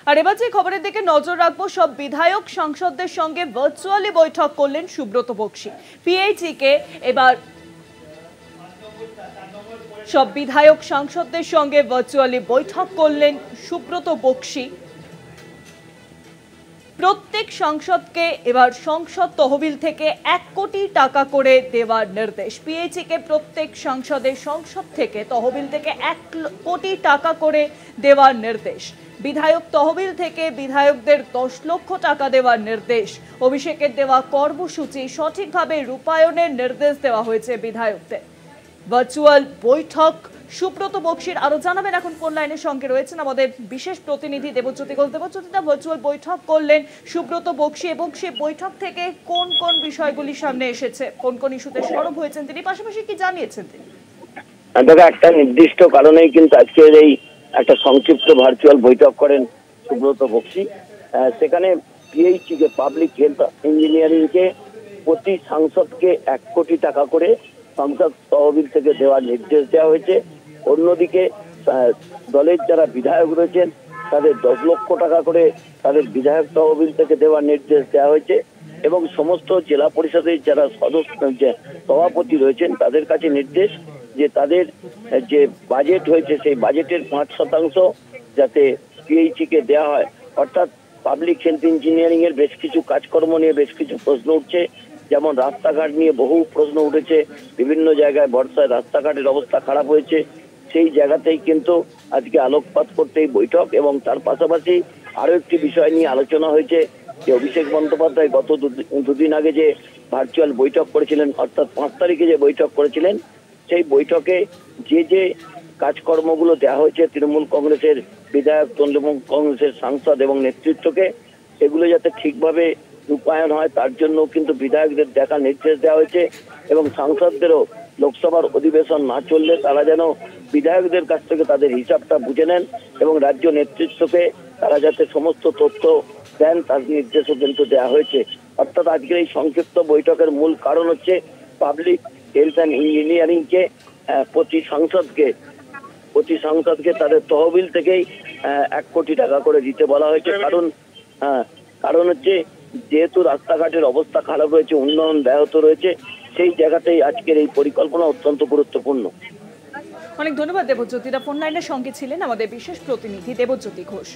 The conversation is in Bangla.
আর এবার যে খবরের দিকে নজর রাখবো, সব বিধায়ক সাংসদদের সঙ্গে ভার্চুয়ালি বৈঠক করলেন সুব্রত বক্সী। পিএইচই কে এবার সব বিধায়ক সাংসদদের সঙ্গে ভার্চুয়ালি বৈঠক করলেন সুব্রত বক্সী। প্রত্যেক সাংসদকে এবার সংসদ তহবিল থেকে 1 কোটি টাকা করে দেওয়ার নির্দেশ। পিএইচই কে প্রত্যেক সাংসদের সংসদ থেকে তহবিল থেকে 1 কোটি টাকা করে দেওয়ার নির্দেশ। বিধায়ক তহবিল থেকে বিধায়কদের 10 লক্ষ টাকা দেওয়ার নির্দেশ। অভিষেকের দেওয়া কর্মসূচি সঠিকভাবে রূপায়ণের নির্দেশ দেওয়া হয়েছে বিধায়কদের। ভার্চুয়াল বৈঠক সুব্রত বক্সীর। আরো জানাবেন এখন কোন লাইনের সঙ্গে রয়েছেন আমাদের বিশেষ প্রতিনিধি দেবজ্যোতি ঘোষ। দেবজ্যোতিটা, ভার্চুয়াল বৈঠক করলেন সুব্রত বক্সী এবং সেই বৈঠক থেকে কোন কোন বিষয়গুলি সামনে এসেছে, কোন কোন ইস্যুতে সরব হয়েছেন তিনি, পাশাপাশি কি জানিয়েছেন তিনি? দেখো, একটা নির্দিষ্ট কারণেই কিন্তু আজকের এই একটা সংক্ষিপ্ত ভার্চুয়াল বৈঠক করেন সুব্রত বক্সী। সেখানে পিএইচই কে পাবলিক হেলথ ইঞ্জিনিয়ারিং কে প্রতি সাংসদকে 1 কোটি টাকা করে সংসদ তহবিল থেকে দেওয়ার নির্দেশ দেওয়া হয়েছে। অন্যদিকে দলের যারা বিধায়ক রয়েছেন তাদের 10 লক্ষ টাকা করে তাদের বিধায়ক তহবিল থেকে দেওয়ার নির্দেশ দেওয়া হয়েছে এবং সমস্ত জেলা পরিষদের যারা সভাপতি রয়েছেন তাদের কাছে নির্দেশ যে তাদের যে বাজেট হয়েছে সেই বাজেটের 5% যাতে পিএইচই কে দেওয়া হয়। অর্থাৎ পাবলিক হেলথ ইঞ্জিনিয়ারিং এর বেশ কিছু কাজকর্ম নিয়ে বেশ কিছু প্রশ্ন উঠছে, যেমন রাস্তাঘাট নিয়ে বহু প্রশ্ন উঠেছে। বিভিন্ন জায়গায় বর্ষায় রাস্তাঘাটের অবস্থা খারাপ হয়েছে, সেই জায়গাতেই কিন্তু আজকে আলোকপাত করতে এই বৈঠক। এবং তার পাশাপাশি আরো একটি বিষয় নিয়ে আলোচনা হয়েছে যে অভিষেক বন্দ্যোপাধ্যায় গত দুদিন আগে যে ভার্চুয়াল বৈঠক করেছিলেন, অর্থাৎ 5 তারিখে যে বৈঠক করেছিলেন, সেই বৈঠকে যে কাজকর্মগুলো দেওয়া হয়েছে তৃণমূল কংগ্রেসের বিধায়ক, তৃণমূল কংগ্রেসের সাংসদ এবং নেতৃত্বকে, সেগুলো যাতে ঠিকভাবে রূপায়ণ হয় তার জন্য কিন্তু বিধায়কদের দেখার নির্দেশ দেওয়া হয়েছে এবং সাংসদদেরও লোকসভার অধিবেশন না চললে তারা যেন বিধায়কদের কাছ থেকে তাদের হিসাবটা বুঝে নেন এবং রাজ্য নেতৃত্বকে তারা যাতে সমস্ত তথ্য দেন তার নির্দেশও কিন্তু দেওয়া হয়েছে। অর্থাৎ আজকের এই সংক্ষিপ্ত বৈঠকের মূল কারণ হচ্ছে পাবলিক হেলথ অ্যান্ড ইঞ্জিনিয়ারিং কে প্রতি সাংসদকে তাদের তহবিল থেকেই 1 কোটি টাকা করে দিতে বলা হয়েছে। কারণ হচ্ছে যেহেতু রাস্তাঘাটের অবস্থা খারাপ রয়েছে, উন্নয়ন ব্যাহত রয়েছে, সেই জায়গাতেই আজকের এই পরিকল্পনা অত্যন্ত গুরুত্বপূর্ণ। অনেক ধন্যবাদ দেবজ্যোতিরা, ফোন লাইনের সঙ্গে ছিলেন আমাদের বিশেষ প্রতিনিধি দেবজ্যোতি ঘোষ।